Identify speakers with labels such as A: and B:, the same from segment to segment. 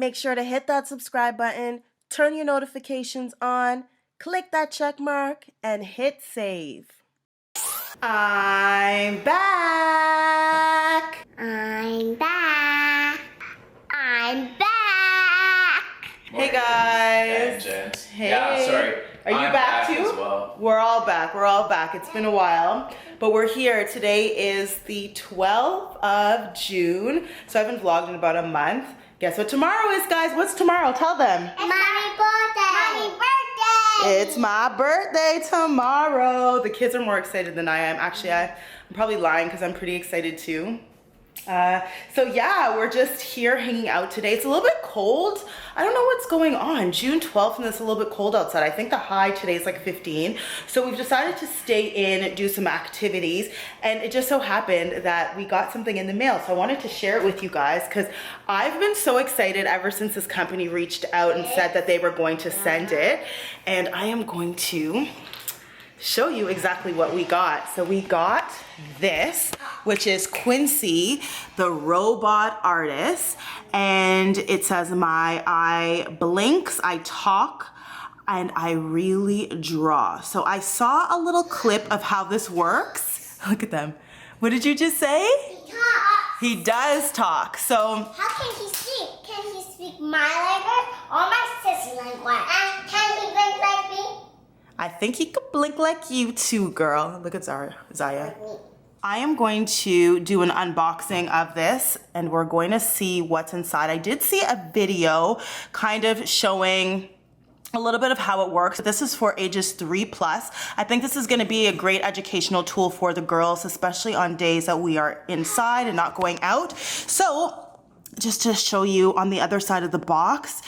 A: Make sure to hit that subscribe button, turn your notifications on, click that check mark, and hit save. I'm back.
B: I'm back. I'm back.
A: Hey guys. Hey.
C: Yeah, sorry.
A: Are you back too?
C: As well.
A: We're all back. We're all back. It's been a while, but we're here. Today is the 12th of June. So I haven't vlogged in about a month. Guess what tomorrow is, guys? What's tomorrow? Tell them.
B: It's my birthday. My birthday.
A: It's my birthday tomorrow. The kids are more excited than I am. Actually, I'm probably lying because I'm pretty excited too. So yeah, we're just here hanging out today. It's a little bit cold. I don't know what's going on. June 12th and it's a little bit cold outside. I think the high today is like 15. So we've decided to stay in and do some activities. And it just so happened that we got something in the mail. So I wanted to share it with you guys because I've been so excited ever since this company reached out and said that they were going to send it. And I am going to show you exactly what we got. So we got this, which is Quincy, the robot artist, and it says, my eye blinks, I talk, and I really draw. So I saw a little clip of how this works. Look at them. What did you just say?
B: He talks.
A: He does talk. So
B: How can he speak? Can he speak my language or my sister's language? And can he blink like me?
A: I think he could blink like you too, girl. Look at Zara, Ziya. I am going to do an unboxing of this and we're going to see what's inside. I did see a video kind of showing a little bit of how it works. This is for ages 3+. I think this is going to be a great educational tool for the girls, especially on days that we are inside and not going out. So just to show you on the other side of the box,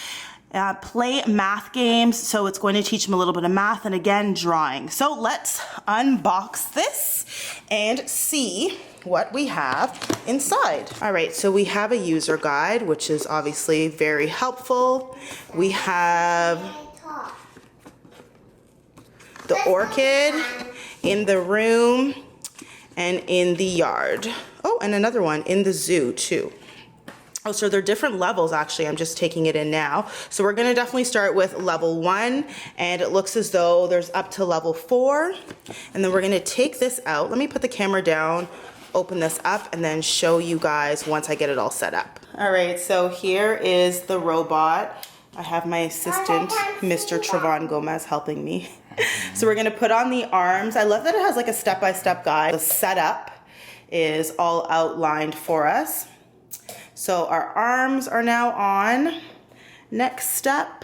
A: play math games, so it's going to teach them a little bit of math and again drawing. So let's unbox this and see what we have inside. All right, so we have a user guide, which is obviously very helpful. We have the orchid in the room and in the yard. Oh, and another one in the zoo too. Oh, so they're different levels actually. I'm just taking it in now. So we're gonna definitely start with level 1 and it looks as though there's up to level 4. And then we're gonna take this out. Let me put the camera down, open this up and then show you guys once I get it all set up. All right, so here is the robot. I have my assistant, Mr. Trevon Gomez, helping me. So we're gonna put on the arms. I love that it has like a step-by-step guide. The setup is all outlined for us. So our arms are now on. Next step.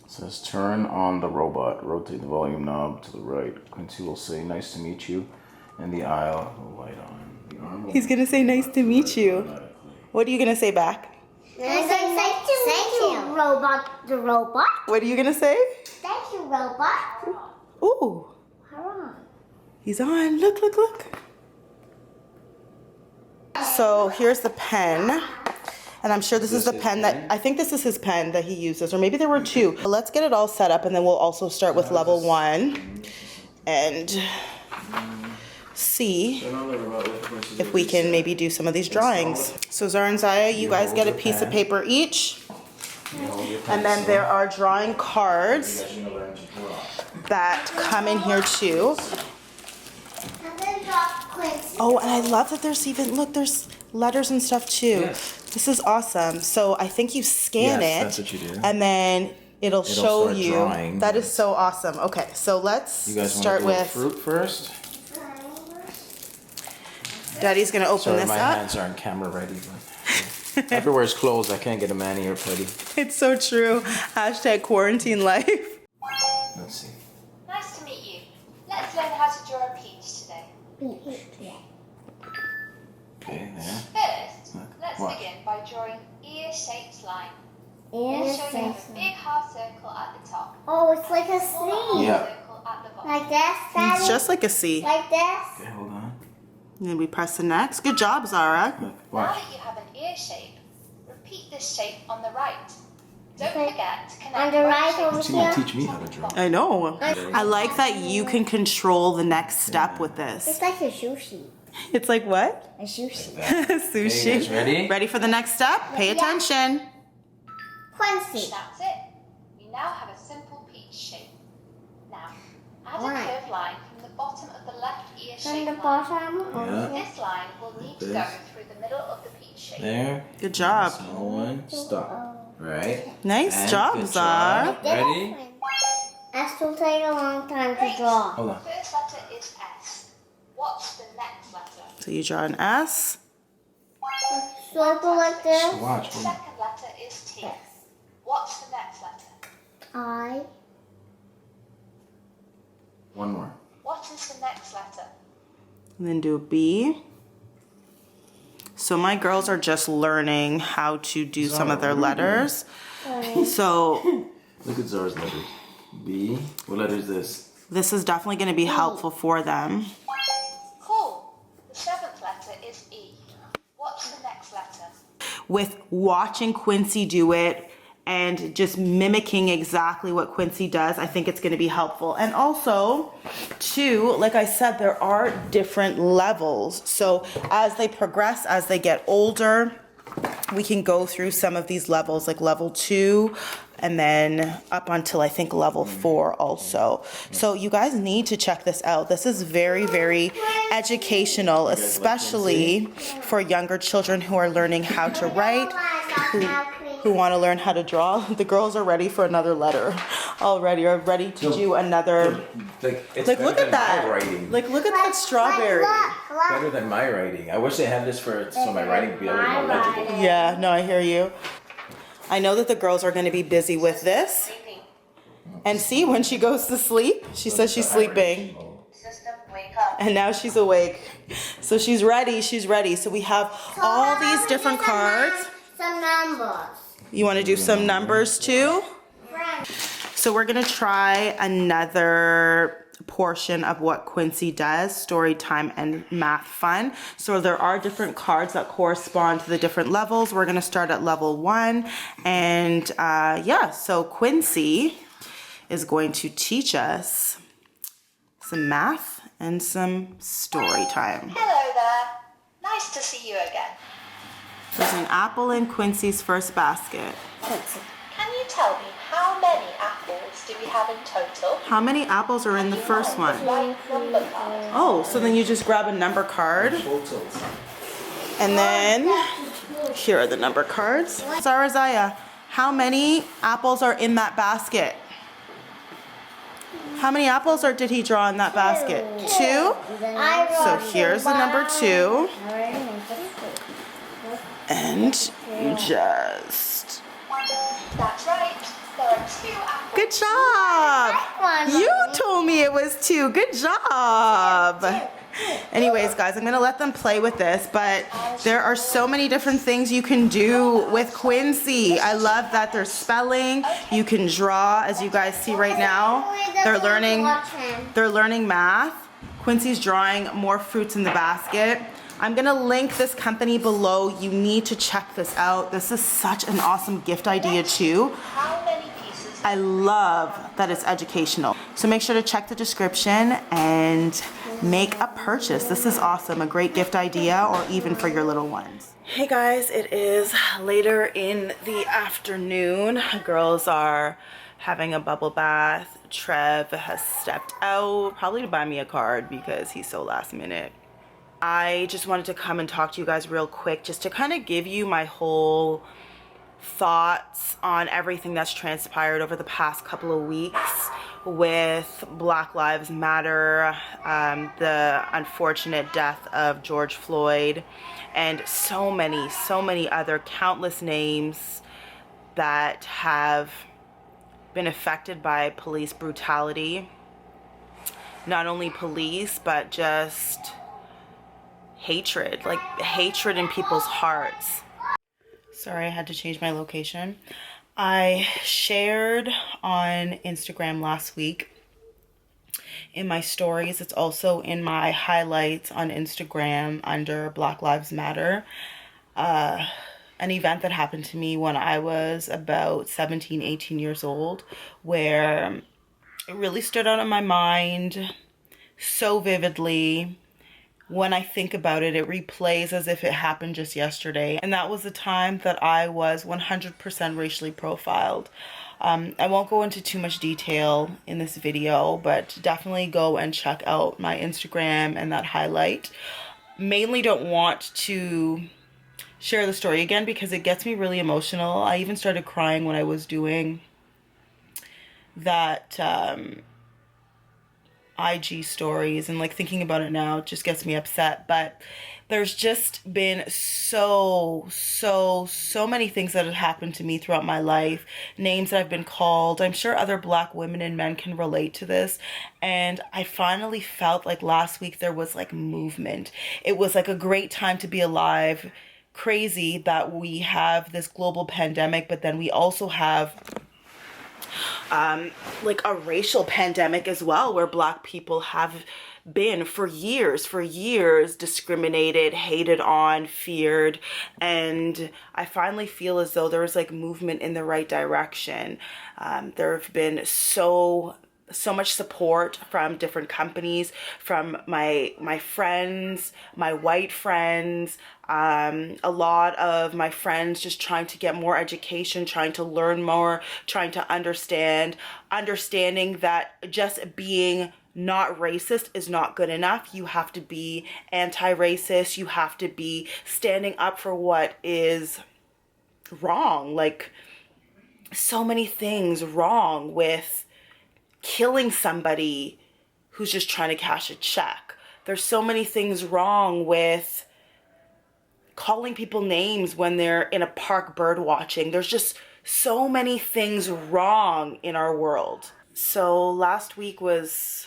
C: It says turn on the robot. Rotate the volume knob to the right. Quincy will say nice to meet you. And the aisle will light on. The arm will
A: He's gonna say nice to meet you. What are you gonna say back?
B: Thank you, robot. The robot.
A: What are you gonna say?
B: Thank you, robot.
A: Ooh,
B: Hold
A: he's on. Look, look, look. So here's the pen. And I'm sure this is the pen that, I think this is his pen that he uses, or maybe there were two. But let's get it all set up and then we'll also start with level 1 and see if we can maybe do some of these drawings. So Zara and Ziya, you guys get a piece of paper each. And then there are drawing cards that come in here too. Oh, and I love that there's even, look, there's letters and stuff too.
C: Yes.
A: This is awesome. So I think you scan it,
C: that's what you do.
A: and then it'll show
C: start
A: you.
C: drawing.
A: That is so awesome. Okay, so let's
C: You guys
A: start
C: want to do
A: with,
C: fruit first?
A: Daddy's gonna open
C: Sorry,
A: this
C: my
A: up.
C: hands aren't camera ready, but everywhere's closed. I can't get a mani or putty.
A: It's so true. Hashtag quarantine life.
C: Let's see.
D: Nice to meet you. Let's learn how to draw a peach today.
C: Okay, there.
D: First,
C: Look,
D: let's
C: watch.
D: begin by drawing ear-shaped line.
B: on.
D: This shows you have a big half circle at the top,
B: Oh, it's like a
D: small
B: C.
C: Yeah.
D: circle at the bottom.
B: Like this, Daddy?
A: It's just like a C.
B: Like this?
C: Okay, hold on.
A: And then we press the next. Good job, Zara.
C: Look,
D: Now
C: watch.
D: that you have an ear shape, repeat this shape on the right. Don't
B: Okay.
D: forget to connect
B: On the
D: both
B: right
D: shapes
B: over
C: It's
D: to
C: gonna
B: here.
C: teach me how to draw.
A: I know. I like that you can control the next step with
B: It's
A: this.
B: like a sushi.
A: It's like what?
B: A sushi.
A: Sushi.
C: Okay, you guys ready?
A: Ready for the next step? Pay
B: Yeah.
A: attention.
B: Quincy.
D: That's it. You now have a simple peach shape. Now, add
B: Right.
D: a curved line from the bottom of the left ear
B: From
D: shape
B: the
D: line.
B: bottom.
C: Yeah.
D: This line will need to go through the middle of the peach shape.
C: There.
A: Good job.
C: So one, stop. Right.
A: Nice
C: And
A: job,
C: good
A: Zara.
C: job. Ready?
B: That will take a long time to
D: Great.
B: draw.
C: Hold on.
D: First letter is S. What's the next letter?
A: So you draw an S.
B: Circle like this.
C: Watch.
D: The
C: Hold on.
D: second letter is T. What's the next letter?
B: I.
C: One more.
D: What is the next letter?
A: And then do a B. So my girls are just learning how to do some of their letters. So
C: Look at Zara's letters. B. What letter is this?
A: this is definitely going to be helpful for them.
D: Cool. The seventh letter is E. What's the next letter?
A: With watching Quincy do it and just mimicking exactly what Quincy does, I think it's going to be helpful. And also, too, like I said, there are different levels. So as they progress, as they get older, we can go through some of these levels, like level 2, and then up until I think level 4 also. So you guys need to check this out. This is very, very educational, especially for younger children who are learning how to write, who want to learn how to draw. The girls are ready for another letter already, are ready to do another.
C: Like, it's
A: Like,
C: better
A: look at
C: than
A: that.
C: my writing.
A: Like, look at that strawberry.
C: Better than my writing. I wish they had this for so my writing would be a little more legible.
A: Yeah, no, I hear you. I know that the girls are going to be busy with this.
D: Sleeping.
A: And see, when she goes to sleep, she says she's sleeping.
D: System, wake up.
A: And now she's awake. So she's ready, she's ready. So we have all these different cards.
B: Some numbers.
A: You want to do some numbers too? So we're going to try another portion of what Quincy does, story time and math fun. So there are different cards that correspond to the different levels. We're going to start at level 1. And yeah, so Quincy is going to teach us some math and some story time.
D: Hello there. Nice to see you again.
A: There's an apple in Quincy's first basket.
D: Can you tell me how many apples do we have in total?
A: How many apples are in the first one?
D: Right number card.
A: Oh, so then you just grab a number card. And then here are the number cards. Zara, Ziya, how many apples are in that basket? How many apples did he draw in that basket? 2? So here's the number 2. And you just...
D: That's right. There are 2 apples.
A: Good job! You told me it was 2. Good job! Anyways, guys, I'm going to let them play with this, but there are so many different things you can do with Quincy. I love that there's spelling. You can draw, as you guys see right now. They're learning math. Quincy's drawing more fruits in the basket. I'm going to link this company below. You need to check this out. This is such an awesome gift idea too.
D: How many pieces?
A: I love that it's educational. So make sure to check the description and make a purchase. This is awesome. A great gift idea, or even for your little ones. Hey guys, it is later in the afternoon. Girls are having a bubble bath. Trev has stepped out, probably to buy me a card because he's so last minute. I just wanted to come and talk to you guys real quick, just to kind of give you my whole thoughts on everything that's transpired over the past couple of weeks with Black Lives Matter, the unfortunate death of George Floyd, and so many other countless names that have been affected by police brutality. Not only police, but just hatred, like hatred in people's hearts. Sorry, I had to change my location. I shared on Instagram last week in my stories. It's also in my highlights on Instagram under Black Lives Matter. An event that happened to me when I was about 17, 18 years old, where it really stood out in my mind so vividly. when I think about it, it replays as if it happened just yesterday. And that was the time that I was 100% racially profiled. I won't go into too much detail in this video, but definitely go and check out my Instagram and that highlight. Mainly don't want to share the story again because it gets me really emotional. I even started crying when I was doing that IG stories, and like thinking about it now, it just gets me upset. But there's just been so many things that have happened to me throughout my life, names that I've been called. I'm sure other Black women and men can relate to this. And I finally felt like last week there was like movement. It was like a great time to be alive. Crazy that we have this global pandemic, but then we also have like a racial pandemic as well, where Black people have been for years discriminated, hated on, feared. And I finally feel as though there was like movement in the right direction. There have been so much support from different companies, from my friends, my white friends, a lot of my friends just trying to get more education, trying to learn more, trying to understanding that just being not racist is not good enough. You have to be anti-racist. You have to be standing up for what is wrong. Like, so many things wrong with killing somebody who's just trying to cash a check. There's so many things wrong with calling people names when they're in a park bird watching. There's just so many things wrong in our world. So last week was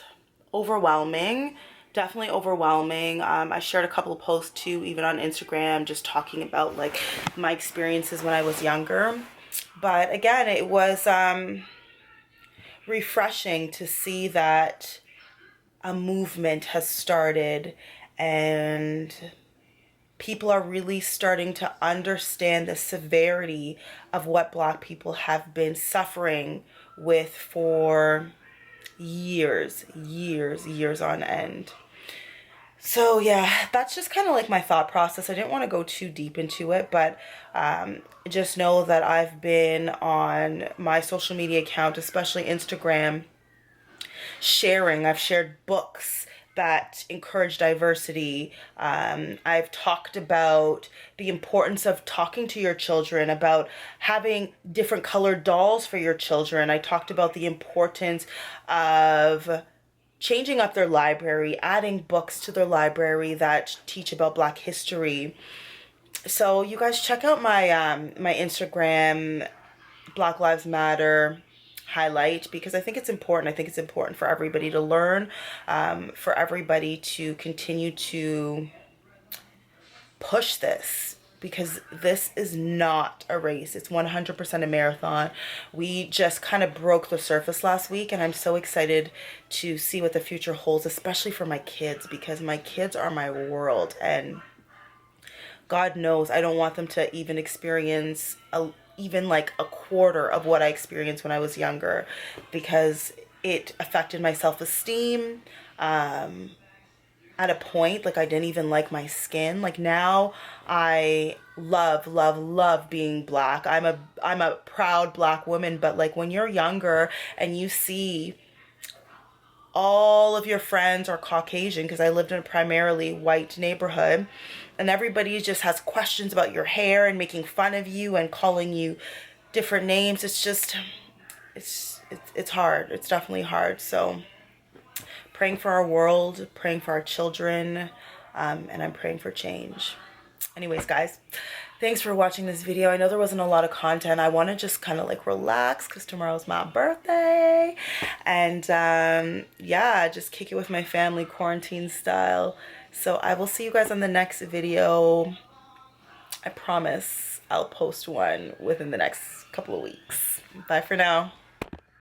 A: overwhelming, definitely overwhelming. I shared a couple of posts too, even on Instagram, just talking about like my experiences when I was younger. But again, it was refreshing to see that a movement has started and people are really starting to understand the severity of what Black people have been suffering with for years on end. So yeah, that's just kind of like my thought process. I didn't want to go too deep into it, but just know that I've been on my social media account, especially Instagram, I've shared books that encourage diversity. I've talked about the importance of talking to your children, about having different colored dolls for your children. I talked about the importance of changing up their library, adding books to their library that teach about Black history. So you guys check out my my Instagram, Black Lives Matter highlight, because I think it's important. I think it's important for everybody to learn, for everybody to continue to push this, because this is not a race. It's 100% a marathon. We just kind of broke the surface last week, and I'm so excited to see what the future holds, especially for my kids, because my kids are my world, and God knows I don't want them to even experience even like a quarter of what I experienced when I was younger, because it affected my self-esteem at a point. Like, I didn't even like my skin. Like, now I love being Black. I'm a proud Black woman, but like when you're younger and you see all of your friends are Caucasian, because I lived in a primarily white neighborhood, and everybody just has questions about your hair and making fun of you and calling you different names. It's just, it's hard. It's definitely hard. So praying for our world, praying for our children, and I'm praying for change. Anyways, guys, thanks for watching this video. I know there wasn't a lot of content. I want to just kind of like relax because tomorrow's my birthday, and yeah, just kick it with my family, quarantine style. So I will see you guys on the next video. I promise I'll post one within the next couple of weeks. Bye for now.